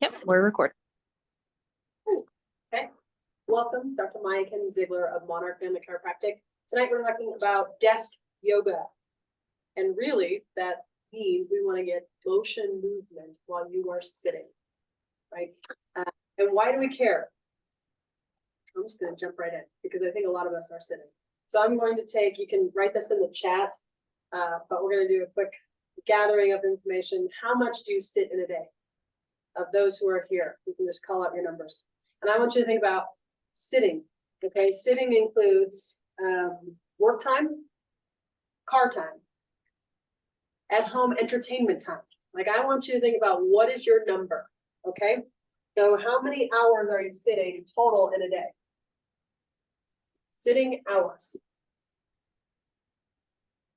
Yep, we're recording. Okay, welcome, Dr. Miaken Ziegler of Monarch Family Chiropractic. Tonight we're talking about desk yoga. And really, that means we want to get motion movement while you are sitting, right? And why do we care? I'm just going to jump right in because I think a lot of us are sitting. So I'm going to take, you can write this in the chat, but we're going to do a quick gathering of information. How much do you sit in a day? Of those who are here, you can just call out your numbers. And I want you to think about sitting, okay? Sitting includes work time, car time, at home entertainment time. Like I want you to think about what is your number, okay? So how many hours are you sitting total in a day? Sitting hours.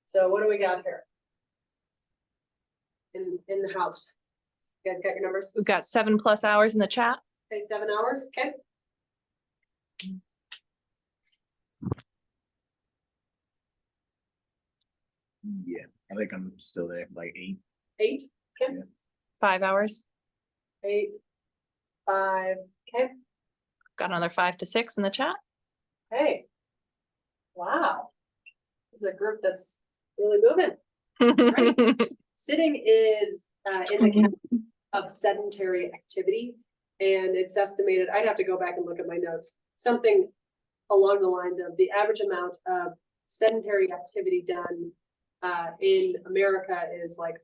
So what do we got here? In the house. You guys got your numbers? We've got 7+ hours in the chat. Okay, 7 hours, okay. Yeah, I think I'm still there, like 8. 8, okay. Yeah. 5 hours. 8, 5, okay. Got another 5 to 6 in the chat. Hey. Wow. This is a group that's really moving. Sitting is in the category of sedentary activity, and it's estimated, I'd have to go back and look at my notes, something along the lines of the average amount of sedentary activity done in America is like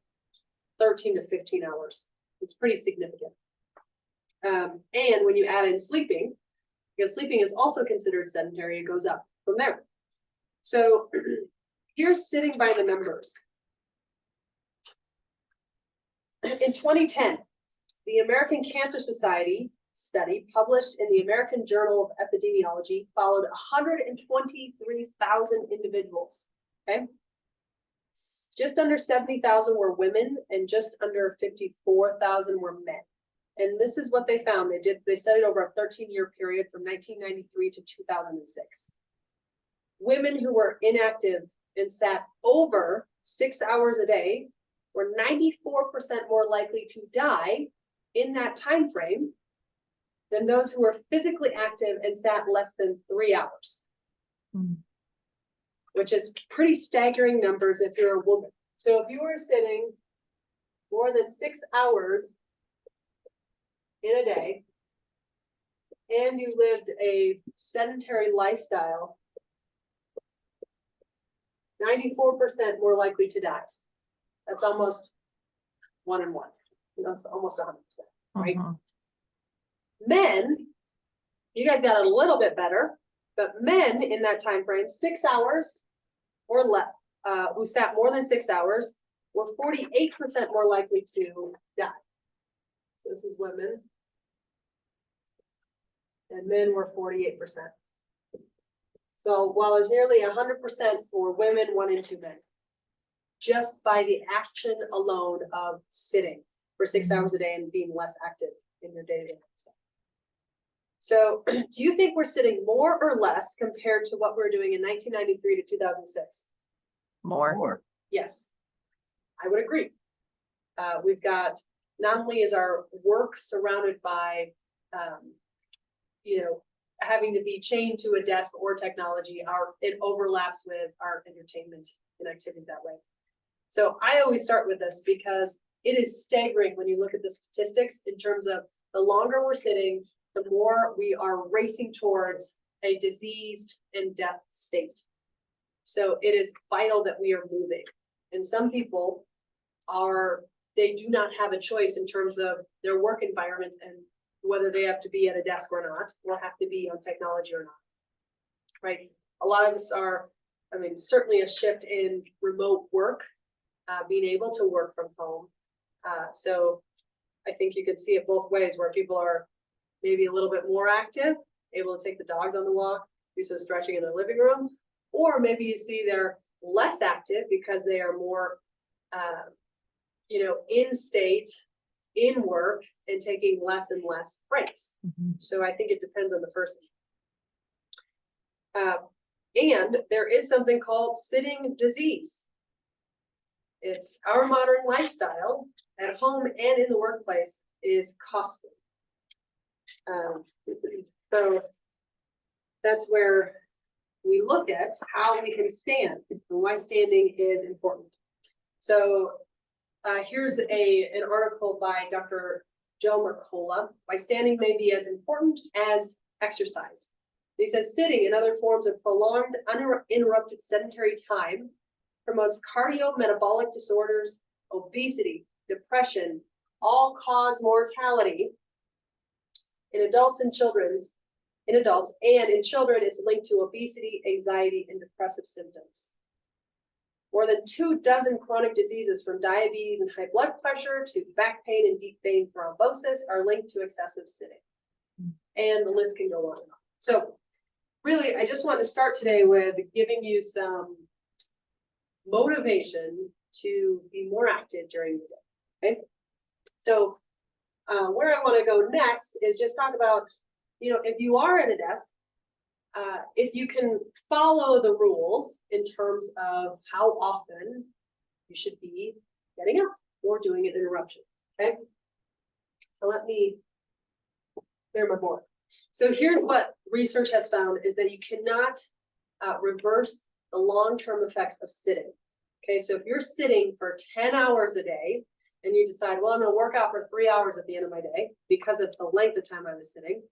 13 to 15 hours. It's pretty significant. And when you add in sleeping, because sleeping is also considered sedentary, it goes up from there. So here's sitting by the numbers. In 2010, the American Cancer Society study published in the American Journal of Epidemiology followed 123,000 individuals, okay? Just under 70,000 were women and just under 54,000 were men. And this is what they found. They studied over a 13-year period from 1993 to 2006. Women who were inactive and sat over 6 hours a day were 94% more likely to die in that time frame than those who were physically active and sat less than 3 hours. Which is pretty staggering numbers if you're a woman. So if you were sitting more than 6 hours in a day and you lived a sedentary lifestyle, 94% more likely to die. That's almost 1 in 1. That's almost 100%, right? Men, you guys got a little bit better, but men in that time frame, 6 hours or less, who sat more than 6 hours, were 48% more likely to die. So this is women, and men were 48%. So while there's nearly 100% for women, 1 in 2 men, just by the action alone of sitting for 6 hours a day and being less active in your day-to-day lifestyle. So do you think we're sitting more or less compared to what we were doing in 1993 to 2006? More. Yes, I would agree. We've got, not only is our work surrounded by, having to be chained to a desk or technology, it overlaps with our entertainment and activities that way. So I always start with this because it is staggering when you look at the statistics in terms of the longer we're sitting, the more we are racing towards a diseased and death state. So it is vital that we are moving. And some people they do not have a choice in terms of their work environment and whether they have to be at a desk or not, or have to be on technology or not, right? A lot of us are, certainly a shift in remote work, being able to work from home. So I think you could see it both ways, where people are maybe a little bit more active, able to take the dogs on the walk, do some stretching in their living room, or maybe you see they're less active because they are more, in state, in work, and taking less and less breaks. So I think it depends on the person. And there is something called sitting disease. It's our modern lifestyle at home and in the workplace is costly. So that's where we look at how we can stand and why standing is important. So here's an article by Dr. Joe Mercola, why standing may be as important as exercise. He says sitting and other forms of prolonged uninterrupted sedentary time promotes cardiometabolic disorders, obesity, depression, all-cause mortality in adults and children's, in adults, and in children, it's linked to obesity, anxiety, and depressive symptoms. More than 24 chronic diseases from diabetes and high blood pressure to back pain and deep vein thrombosis are linked to excessive sitting. And the list can go on and on. So really, I just want to start today with giving you some motivation to be more active during the day, okay? So where I want to go next is just talk about, if you are at a desk, if you can follow the rules in terms of how often you should be getting up or doing an interruption, okay? So let me clear my board. So here's what research has found is that you cannot reverse the long-term effects of sitting. Okay, so if you're sitting for 10 hours a day and you decide, well, I'm going to work out for 3 hours at the end of my day because of the length of time I was sitting,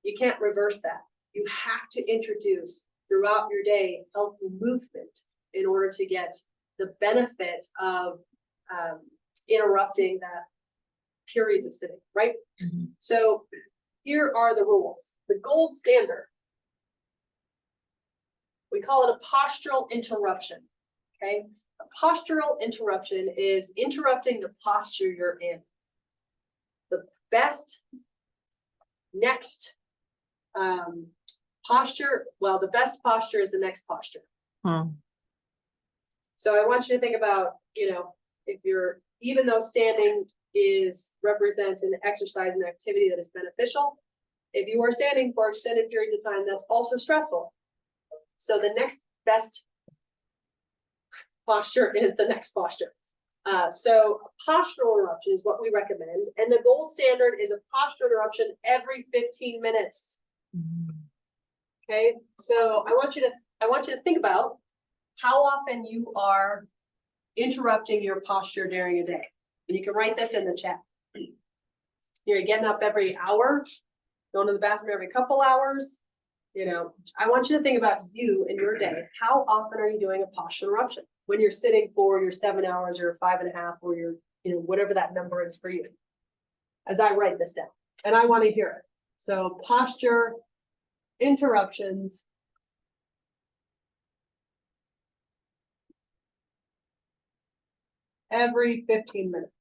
you can't reverse that. You have to introduce throughout your day healthy movement in order to get the benefit of interrupting that periods of sitting, right? Mm-hmm. So here are the rules. The gold standard, we call it a postural interruption, okay? A postural interruption is interrupting the posture you're in. The best next posture, well, the best posture is the next posture. So I want you to think about, if you're, even though standing represents an exercise and activity that is beneficial, if you are standing for extended periods of time, that's also stressful. So the next best posture is the next posture. So a postural interruption is what we recommend. And the gold standard is a postural interruption every 15 minutes. Okay, so I want you to think about how often you are interrupting your posture during a day. And you can write this in the chat. You're getting up every hour, going to the bathroom every couple hours. I want you to think about you in your day. How often are you doing a postural interruption? When you're sitting for your 7 hours or 5.5 or your, whatever that number is for you. As I write this down, and I want to hear it. So posture interruptions every 15 minutes.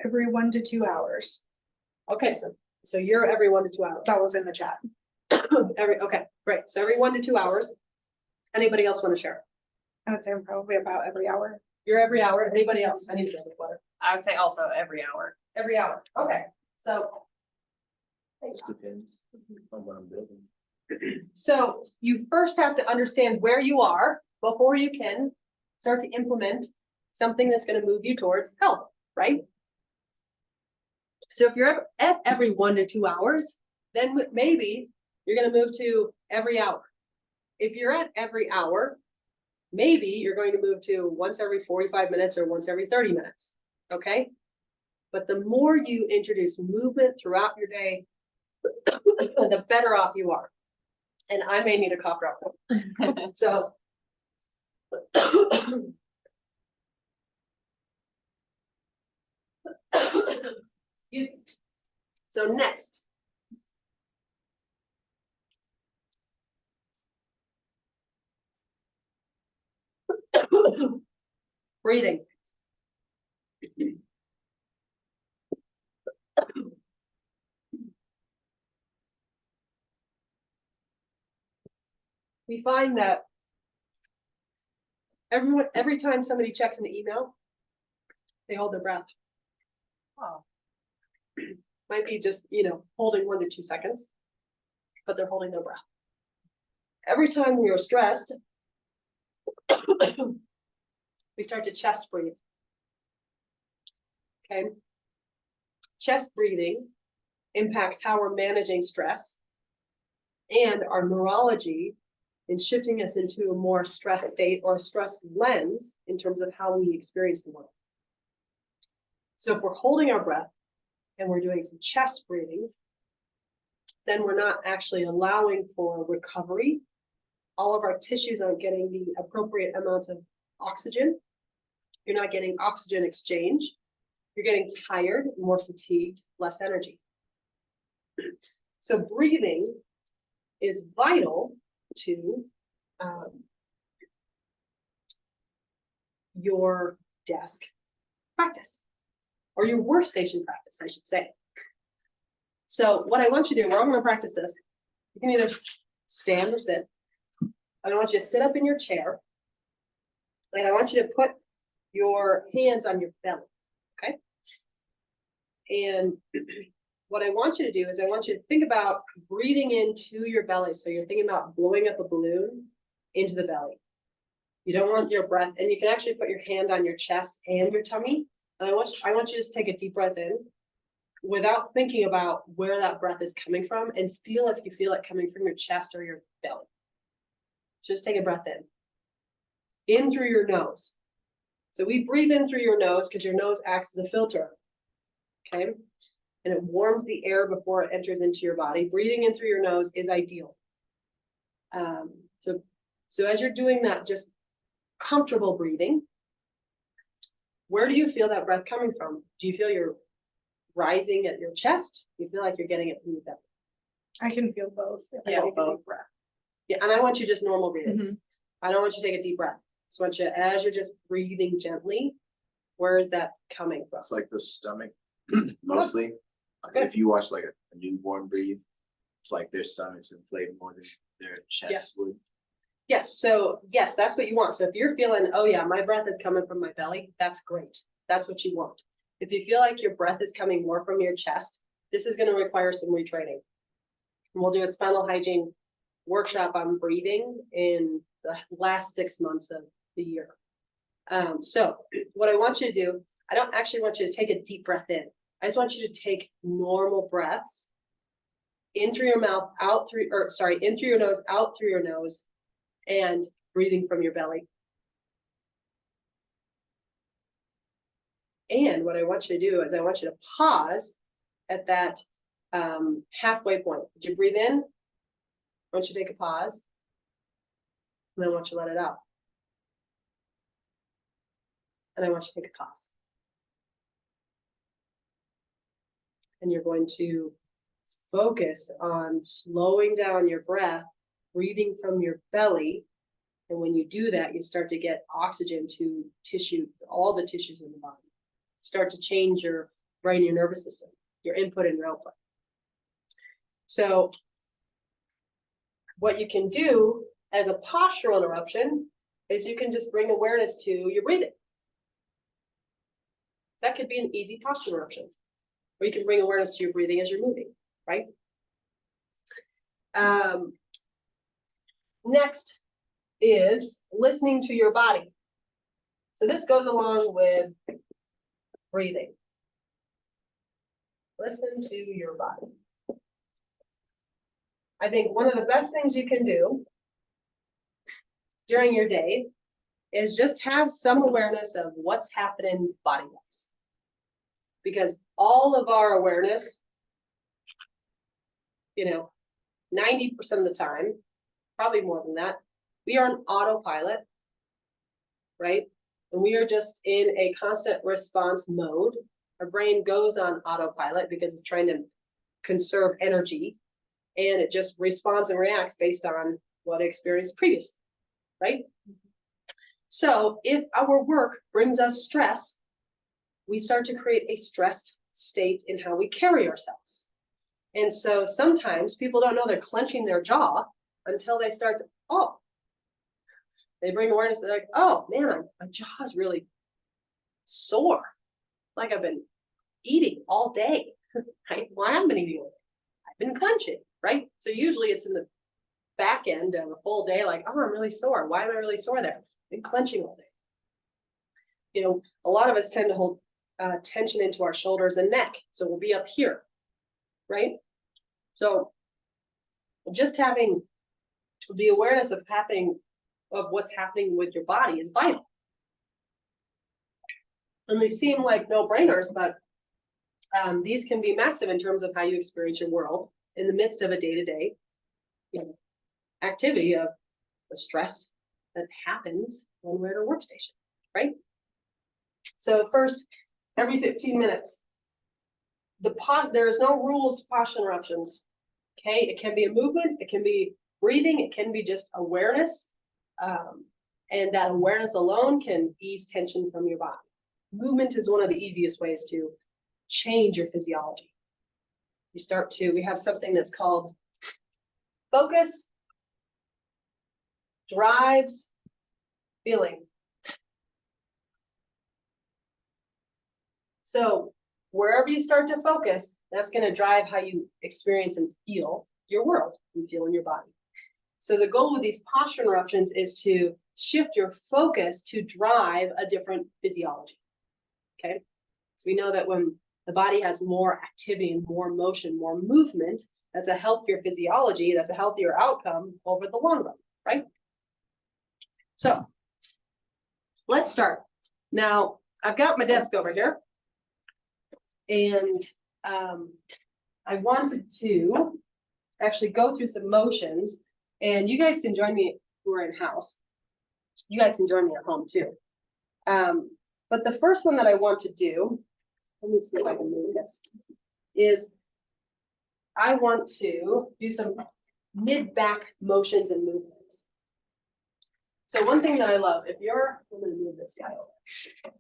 Every 1 to 2 hours. Okay, so you're every 1 to 2 hours. That was in the chat. Okay, great. So every 1 to 2 hours. Anybody else want to share? I would say I'm probably about every hour. You're every hour. Anybody else? I need to drink water. I would say also every hour. Every hour. Okay, so. It depends on what I'm building. So you first have to understand where you are before you can start to implement something that's going to move you towards health, right? So if you're at every 1 to 2 hours, then maybe you're going to move to every hour. If you're at every hour, maybe you're going to move to once every 45 minutes or once every 30 minutes, okay? But the more you introduce movement throughout your day, the better off you are. And I may need a cough drop. So. So next. Breathing. We find that every time somebody checks an email, they hold their breath. Wow. Might be just, holding 1 to 2 seconds, but they're holding their breath. Every time we are stressed, we start to chest breathe. Okay. chest breathing impacts how we're managing stress and our neurology in shifting us into a more stress state or stress lens in terms of how we experience the world. So if we're holding our breath and we're doing some chest breathing, then we're not actually allowing for recovery. All of our tissues aren't getting the appropriate amounts of oxygen. You're not getting oxygen exchange. You're getting tired, more fatigued, less energy. So breathing is vital to your desk practice, or your workstation practice, I should say. So what I want you to do, we're all going to practice this. You can either stand or sit. I want you to sit up in your chair, and I want you to put your hands on your belly, okay? And what I want you to do is I want you to think about breathing into your belly. So you're thinking about blowing up a balloon into the belly. You don't want your breath, and you can actually put your hand on your chest and your tummy. And I want you to just take a deep breath in without thinking about where that breath is coming from, and feel if you feel it coming from your chest or your belly. Just take a breath in through your nose. So we breathe in through your nose because your nose acts as a filter, okay? And it warms the air before it enters into your body. Breathing in through your nose is ideal. So as you're doing that, just comfortable breathing, where do you feel that breath coming from? Do you feel you're rising at your chest? Do you feel like you're getting it from your belly? I can feel both. If I Yeah, take a both. deep breath. Yeah, and I want you just normal breathing. Mhm. I don't want you to take a deep breath. I just want you, as you're just breathing gently, where is that coming from? It's like the stomach mostly. Good. If you watch like a newborn breathe, it's like their stomach's inflated more than their chest would. Yes, so yes, that's what you want. So if you're feeling, oh yeah, my breath is coming from my belly, that's great. That's what you want. If you feel like your breath is coming more from your chest, this is going to require some retraining. And we'll do a spinal hygiene workshop on breathing in the last 6 months of the year. So what I want you to do, I don't actually want you to take a deep breath in. I just want you to take normal breaths in through your mouth, out through, or sorry, in through your nose, out through your nose, and breathing from your belly. And what I want you to do is I want you to pause at that halfway point. Did you breathe in? I want you to take a pause. And I want you to let it out. And I want you to take a pause. And you're going to focus on slowing down your breath, breathing from your belly. And when you do that, you start to get oxygen to tissue, all the tissues in the body. Start to change your brain, your nervous system, your input and your output. So what you can do as a postural interruption is you can just bring awareness to your breathing. That could be an easy postural interruption. Or you can bring awareness to your breathing as you're moving, right? Next is listening to your body. So this goes along with breathing. Listen to your body. I think one of the best things you can do during your day is just have some awareness of what's happening body-wise. Because all of our awareness, 90% of the time, probably more than that, we are on autopilot, right? And we are just in a constant response mode. Our brain goes on autopilot because it's trying to conserve energy, and it just responds and reacts based on what it experienced previously, right? So if our work brings us stress, we start to create a stressed state in how we carry ourselves. And so sometimes people don't know they're clenching their jaw until they start to, they bring awareness, they're like, oh man, my jaw is really sore. Like I've been eating all day. Right? Well, I haven't been eating all day. I've been clenching, right? So usually it's in the back end of a full day, like, oh, I'm really sore. Why am I really sore there? I've been clenching all day. A lot of us tend to hold tension into our shoulders and neck. So we'll be up here, right? So just having the awareness of what's happening with your body is vital. And they seem like no-brainers, but these can be massive in terms of how you experience your world in the midst of a day-to-day, activity of the stress that happens when we're at a workstation, right? So first, every 15 minutes, there is no rules to posture interruptions. Okay, it can be a movement, it can be breathing, it can be just awareness, and that awareness alone can ease tension from your body. Movement is one of the easiest ways to change your physiology. We have something that's called focus, drives, feeling. So wherever you start to focus, that's going to drive how you experience and feel your world and feel in your body. So the goal with these posture interruptions is to shift your focus to drive a different physiology. Okay, so we know that when the body has more activity and more motion, more movement, that's a healthier physiology, that's a healthier outcome over the long run, right? So let's start. Now, I've got my desk over here, and I wanted to actually go through some motions, and you guys can join me who are in-house. You guys can join me at home too. But the first one that I want to do, let me see if I can move this, is I want to do some mid-back motions and movements. So one thing that I love, I'm gonna move this guy over.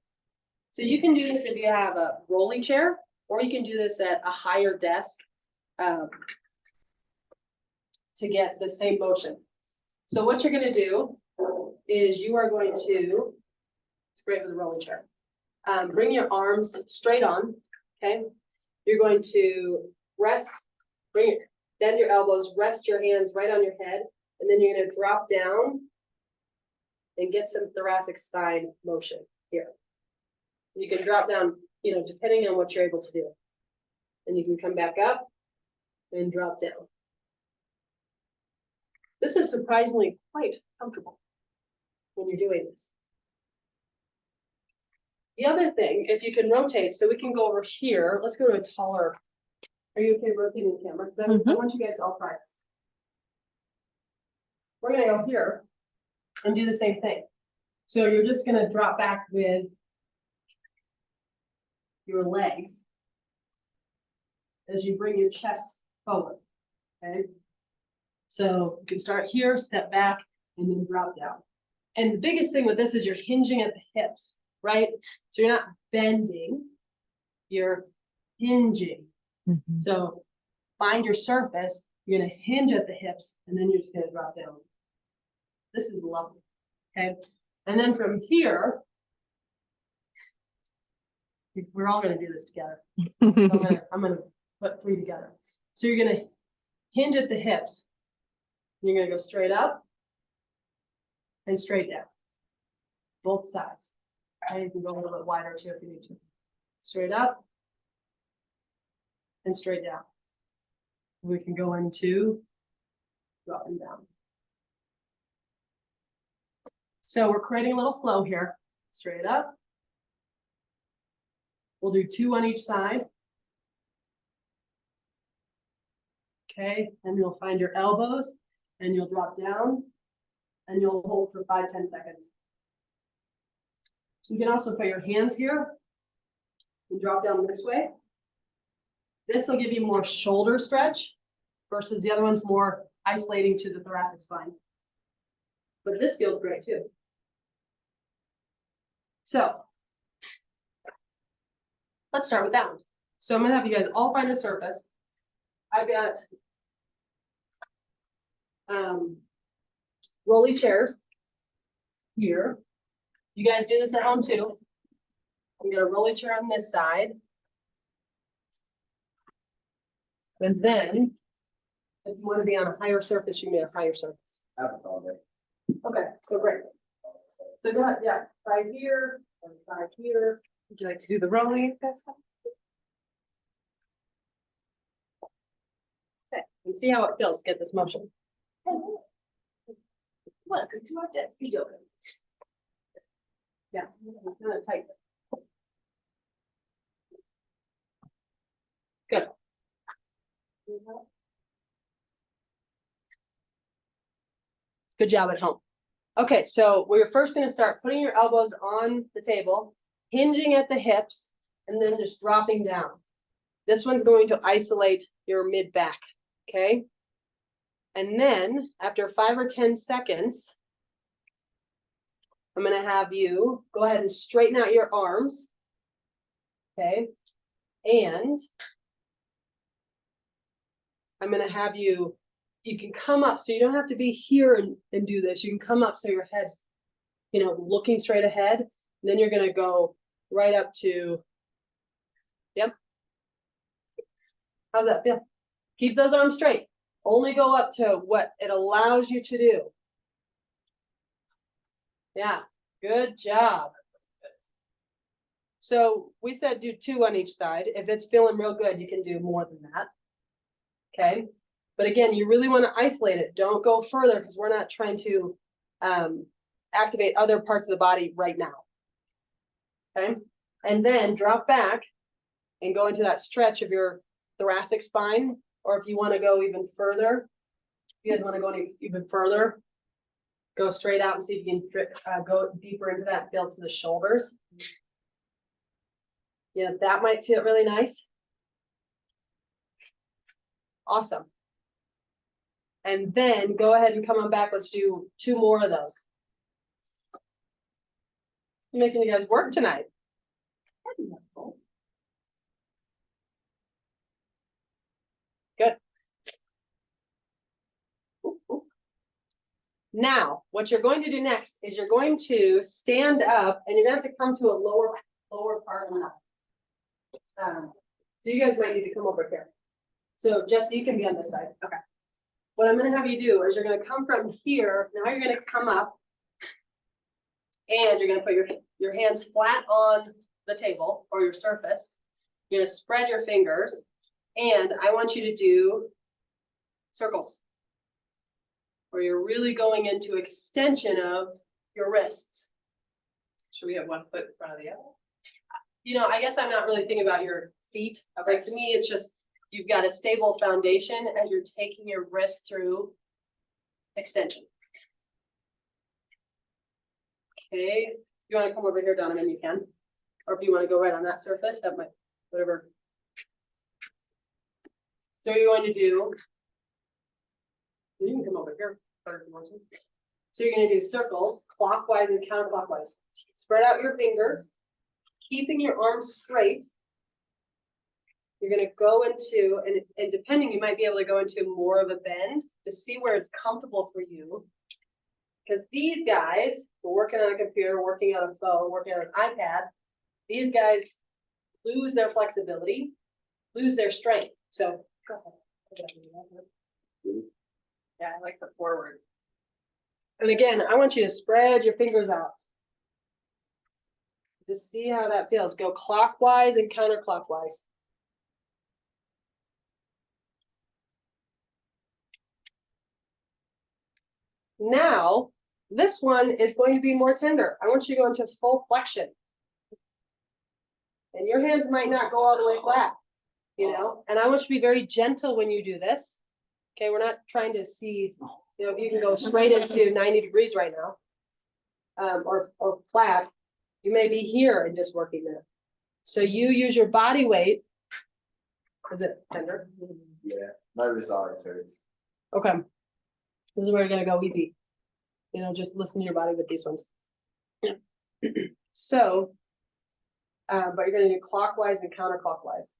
So you can do this if you have a rolling chair, or you can do this at a higher desk to get the same motion. So what you're gonna do is you are going to, it's great for the rolling chair. Bring your arms straight on, okay? You're going to bend your elbows, rest your hands right on your head, and then you're gonna drop down and get some thoracic spine motion here. You can drop down, depending on what you're able to do. And you can come back up and drop down. This is surprisingly quite comfortable when you're doing this. The other thing, if you can rotate, so we can go over here, let's go to a taller, are you okay rotating the camera? Because I want you guys to all try this. We're gonna go here and do the same thing. So you're just gonna drop back with your legs as you bring your chest forward, okay? So you can start here, step back, and then drop down. And the biggest thing with this is you're hinging at the hips, right? So you're not bending, you're hinging. So find your surface, you're gonna hinge at the hips, and then you're just gonna drop down. This is lovely, okay? And then from here, we're all gonna do this together. I'm gonna put 3 together. So you're gonna hinge at the hips. You're gonna go straight up and straight down, both sides. Okay, you can go a little bit wider too if you need to. Straight up and straight down. We can go into up and down. So we're creating a little flow here. Straight up. We'll do 2 on each side. Okay, and you'll find your elbows and you'll drop down and you'll hold for 5-10 seconds. You can also put your hands here and drop down this way. This will give you more shoulder stretch versus the other one's more isolating to the thoracic spine. But this feels great too. So let's start with that one. So I'm gonna have you guys all find a surface. I've got rolly chairs here. You guys do this at home too. I'm gonna rolly chair on this side. And then if you want to be on a higher surface, you need a higher surface. Okay, so great. So go ahead, yeah, try here and try here. Would you like to do the rolling? Okay, and see how it feels to get this motion. Welcome to our desk yoga. Yeah, kind of tight. Good. Good job at home. Okay, so we're first gonna start putting your elbows on the table, hinging at the hips, and then just dropping down. This one's going to isolate your mid back, okay? And then after 5 or 10 seconds, I'm gonna have you go ahead and straighten out your arms. Okay, and I'm gonna have you, you can come up, so you don't have to be here and do this. You can come up so your head's, you know, looking straight ahead. And then you're gonna go right up to, yep. How's that feel? Keep those arms straight. Only go up to what it allows you to do. Yeah, good job. So we said do 2 on each side. If it's feeling real good, you can do more than that. Okay, but again, you really want to isolate it. Don't go further because we're not trying to activate other parts of the body right now. Okay, and then drop back and go into that stretch of your thoracic spine, or if you want to go even further, if you guys want to go even further, go straight out and see if you can go deeper into that, feel to the shoulders. Yeah, that might feel really nice. Awesome. And then go ahead and come on back. Let's do 2 more of those. I'm making you guys work tonight. Good. Now, what you're going to do next is you're going to stand up and you're gonna have to come to a lower part of that. So you guys might need to come over here. So Jesse, you can be on this side. Okay. What I'm gonna have you do is you're gonna come from here. Now you're gonna come up and you're gonna put your hands flat on the table or your surface. You're gonna spread your fingers and I want you to do circles, where you're really going into extension of your wrists. Should we have one foot in front of the other? You know, I guess I'm not really thinking about your feet. Like to me, it's just, you've got a stable foundation as you're taking your wrist through extension. Okay, if you want to come over here, Donovan, you can. Or if you want to go right on that surface, that might, whatever. So you're going to do, you can come over here. So you're going to do circles, clockwise and counterclockwise. Spread out your fingers, keeping your arms straight. You're going to go into, and depending, you might be able to go into more of a bend to see where it's comfortable for you. Because these guys, we're working on a computer, working on a phone, working on an iPad, these guys lose their flexibility, lose their strength. So, go ahead. Yeah, I like the forward. And again, I want you to spread your fingers out. Just see how that feels. Go clockwise and counterclockwise. Now, this one is going to be more tender. I want you to go into full flexion. And your hands might not go all the way flat, you know, and I want you to be very gentle when you do this. Okay, we're not trying to see, you know, if you can go straight into 90 degrees right now, or flat. You may be here and just working there. So you use your body weight. Is it tender? Yeah, my wrist always hurts. Okay. This is where you're gonna go easy. You know, just listen to your body with these ones. So, but you're gonna do clockwise and counterclockwise.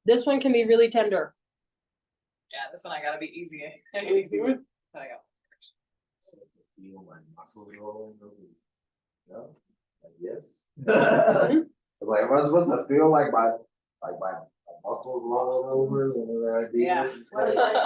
This one can be really tender. Yeah, this one I gotta be easy. Easy with. I go. So you feel my muscles rolling over. No? Like, yes. Mhm. Like, am I supposed to feel like my muscles rolling over whenever I do Yeah. this? It's What do like-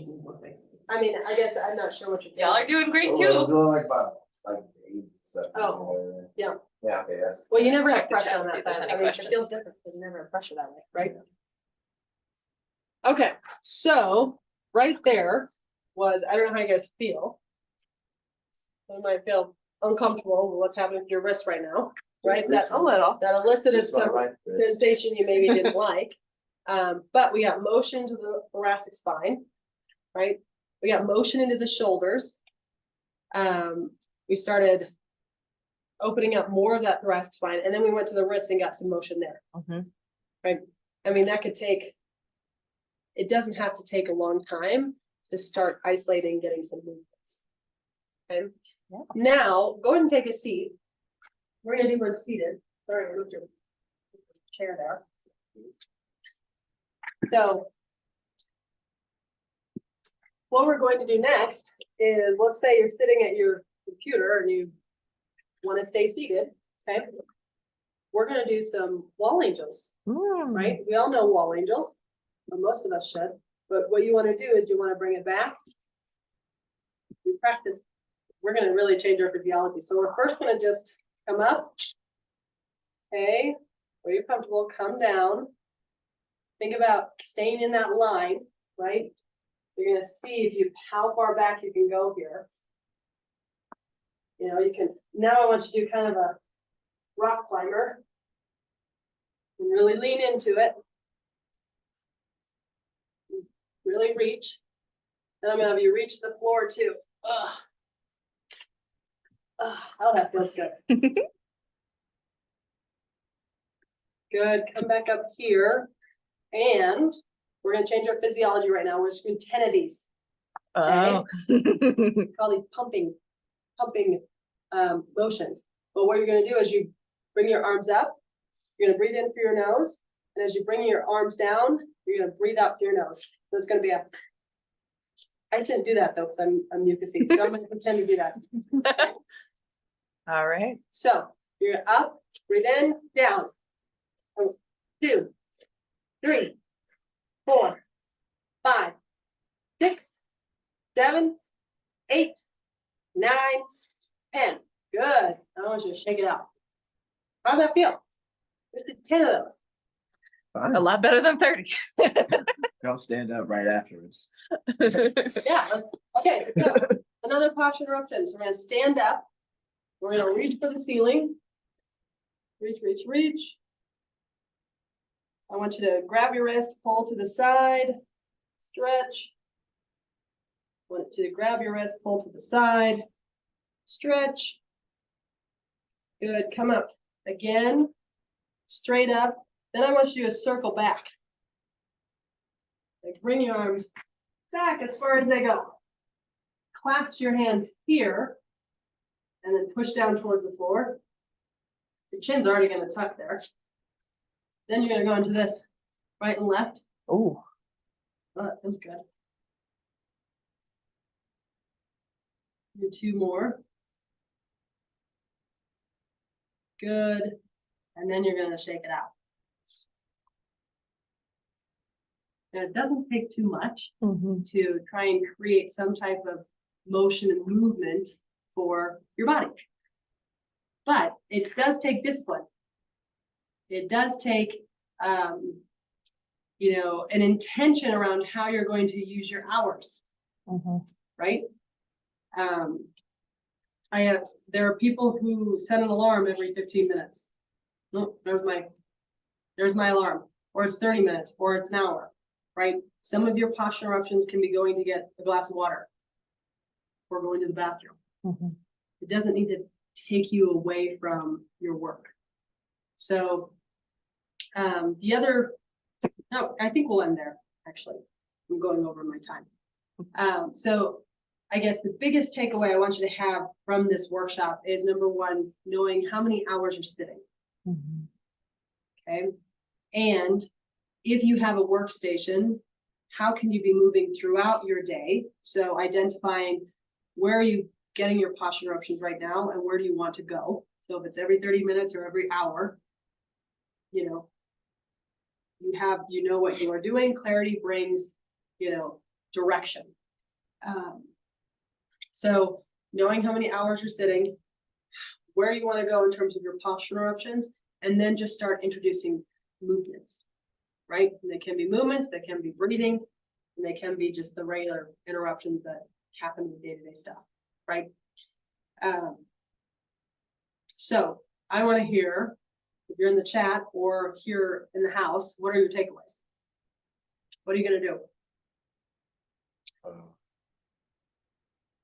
you like? I mean, I guess I'm not sure what you're. Y'all are doing great We're too. going like about, like, 8 and stuff. Oh, yeah. Yeah, okay, that's. Well, you never have Check the pressure chat, on see that if there's side. any I mean, it feels questions. different, but you never have pressure that way, right? Okay, so right there was, I don't know how you guys feel. You might feel uncomfortable with what's happening with your wrist right now, right? That, A little. that elicited This one, some right? This. sensation you maybe didn't like. But we got motion to the thoracic spine, right? We got motion into the shoulders. We started opening up more of that thoracic spine, and then we went to the wrist and got some motion there. Right? I mean, that could take, it doesn't have to take a long time to start isolating, getting some movements. Okay, Yeah. now go ahead and take a seat. We're gonna do one seated. Sorry, I moved your chair there. So what we're going to do next is, let's say you're sitting at your computer and you want to stay seated, okay? We're gonna do some wall angels, right? We all know wall angels, or most of us should, but what you want to do is you want to bring it back. We practice, we're gonna really change our physiology. So we're first gonna just come up. Okay, where you're comfortable, come down. Think about staying in that line, right? You're gonna see if you, how far back you can go here. You know, you can, now I want you to do kind of a rock climber. And really lean into it. Really reach. And I'm gonna have you reach the floor too. Ugh. Oh, that feels good. Good, come back up here. And we're gonna change our physiology right now. We're just doing 10 of these. Oh. We call these pumping motions. But what you're gonna do is you bring your arms up, you're gonna breathe in through your nose, and as you bring your arms down, you're gonna breathe out through your nose. So it's gonna be a, I shouldn't do that though, because I'm mucusy, so I'm gonna pretend to do that. All right. So you're up, breathe in, down. 1, 2, 3, 4, 5, 6, 7, 8, 9, 10. Good. I want you to shake it out. How'd that feel? Just did 10 of those. Fine. A lot better than 30. Don't stand up right afterwards. Yeah. Okay. So another posture interruption. So we're gonna stand up. We're gonna reach for the ceiling. Reach, reach, reach. I want you to grab your wrist, pull to the side, stretch. I want you to grab your wrist, pull to the side, stretch. Good. Come up again, straight up. Then I want you to circle back. Like bring your arms back as far as they go. Clasp your hands here and then push down towards the floor. Your chin's already going to tuck there. Then you're going to go into this right and left. Oh. Oh, that feels good. Do 2 more. Good. And then you're going to shake it out. Now, it doesn't take too much to try and create some type of motion and movement for your body. But it does take discipline. It does take, you know, an intention around how you're going to use your hours, right? There are people who set an alarm every 15 minutes. Nope, there's my alarm, or it's 30 minutes, or it's an hour, right? Some of your posture interruptions can be going to get a glass of water or going to the bathroom. It doesn't need to take you away from your work. So the other, no, I think we'll end there, actually. I'm going over my time. So I guess the biggest takeaway I want you to have from this workshop is, number 1, knowing how many hours you're sitting. Okay. And if you have a workstation, how can you be moving throughout your day? So identifying where are you getting your posture interruptions right now and where do you want to go? So if it's every 30 minutes or every hour, you know, you know what you are doing. Clarity brings, you know, direction. So knowing how many hours you're sitting, where you want to go in terms of your postural interruptions, and then just start introducing movements, right? And they can be movements, they can be breathing, and they can be just the regular interruptions that happen in day-to-day stuff, right? So I want to hear, if you're in the chat or here in the house, what are your takeaways? What are you going to do?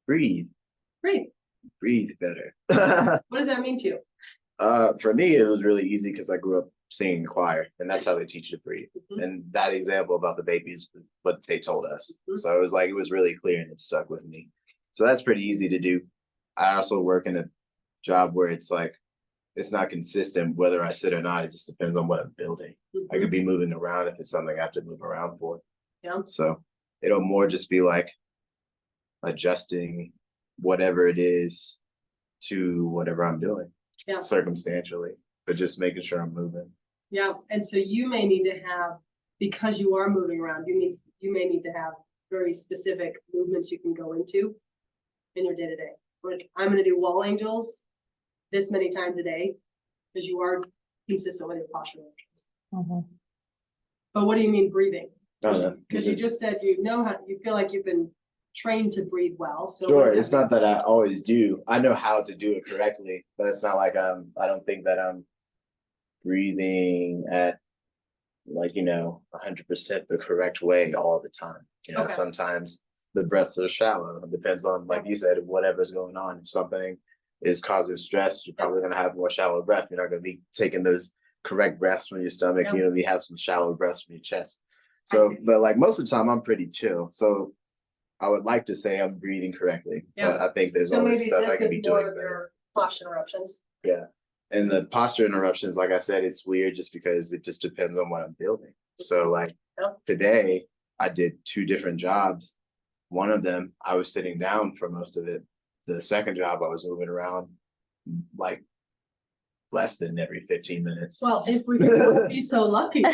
Breathe, Breathe. breathe better. What does that mean to you? For me, it was really easy because I grew up singing choir, and that's how they teach you to breathe. Mhm. And that example about the babies, was what they told us. Mhm. So it was like, it was really clear and it stuck with me. So that's pretty easy to do. I also work in a job where it's like, it's not consistent whether I sit or not. It just depends on what I'm building. I could be moving around if it's something I have to move around for. Yeah. So it'll more just be like adjusting whatever it is to whatever I'm doing. Yeah. Circumstantially, but just making sure I'm moving. Yeah, and so you may need to have, because you are moving around, you may need to have very specific movements you can go into in your day-to-day. Like, I'm gonna do wall angels this many times a day, because you are consistent with your postural motions. But what do you mean breathing? Because you just said you know how, you feel like you've been trained to breathe well, so. Sure, it's not that I always do. I know how to do it correctly, but it's not like I don't think that I'm breathing at like, 100% the correct way all the time. Okay. Sometimes the breaths are shallow. It depends on, like you said, whatever's going on. If something is causing stress, you're probably gonna have more shallow breath. You're not gonna be taking those correct breaths from your stomach. Yeah. You have some shallow breaths from your chest. So, but like most of the time I'm pretty chill. So I would like to say I'm breathing correctly, but I think there's So always maybe stuff I this can is be more doing of better. your posture interruptions. Yeah. And the posture interruptions, like I said, it's weird just because it just depends on what I'm building. So like Yep. today I did 2 different jobs. One of them, I was sitting down for most of it. The second job, I was moving around like less than every 15 minutes. Well, if we could be so lucky.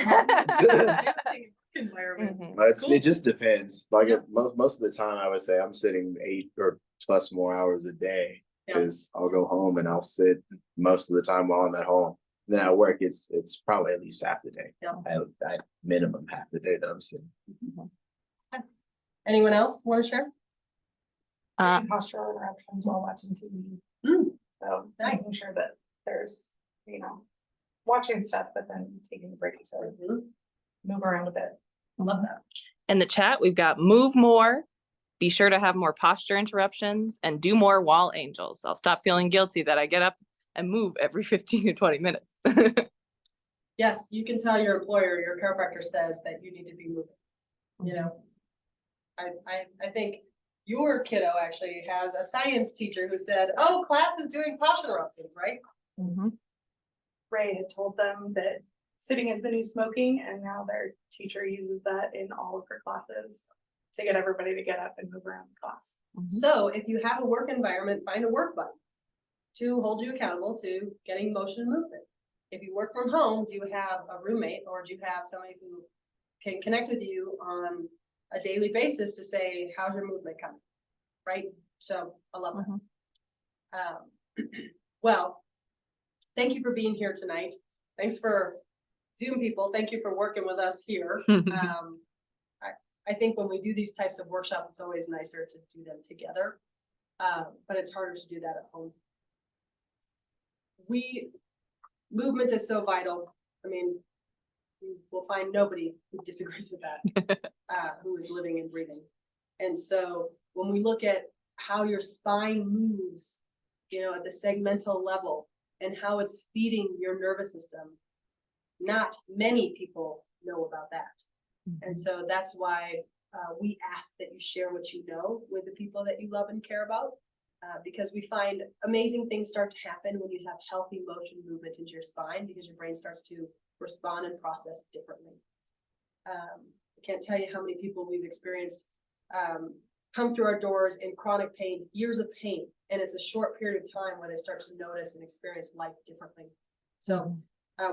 Environment. But Cool. it just depends. Like most of the time, I would say I'm sitting 8 or plus more hours a day because I'll go home and I'll sit most of the time while I'm at home. Then at work, it's probably at least half the day. Yeah. At minimum half the day that I'm sitting. Anyone else want to share? Postural interruptions while watching TV. So Nice. making sure that there's, watching stuff, but then taking a break to move around a bit. Love that. In the chat, we've got move more, be sure to have more posture interruptions, and do more wall angels. I'll stop feeling guilty that I get up and move every 15 to 20 minutes. Yes, you can tell your employer, your chiropractor says that you need to be moving. I think your kiddo actually has a science teacher who said, oh, class is doing posture interruptions, right? Ray had told them that sitting is the new smoking, and now their teacher uses that in all of her classes to get everybody to get up and move around the class. So if you have a work environment, find a work buddy to hold you accountable to getting motion and movement. If you work from home, do you have a roommate or do you have somebody who can connect with you on a daily basis to say, how's your movement coming? Right? So I love that. Well, thank you for being here tonight. Thanks for Zoom people. Thank you for working with us here. I think when we do these types of workshops, it's always nicer to do them together. But it's harder to do that at home. Movement is so vital. I mean, we'll find nobody who disagrees with that, who is living and breathing. And so when we look at how your spine moves, at the segmental level and how it's feeding your nervous system, not many people know about that. And so that's why we ask that you share what you know with the people that you love and care about, because we find amazing things start to happen when you have healthy motion movement into your spine, because your brain starts to respond and process differently. I can't tell you how many people we've experienced come through our doors in chronic pain, years of pain, and it's a short period of time where they start to notice and experience life differently. So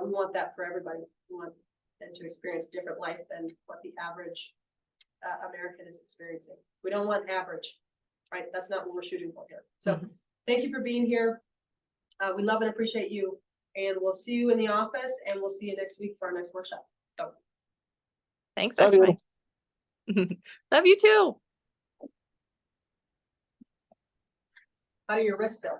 we want that for everybody. We want them to experience different life than what the average American is experiencing. We don't want average, right? That's not what we're shooting for here. So Mhm. thank you for being here. We love and appreciate you, and we'll see you in the office, and we'll see you next week for our next workshop. Thanks, Love Dr. you. Mike. Love you too. How do your wrists feel?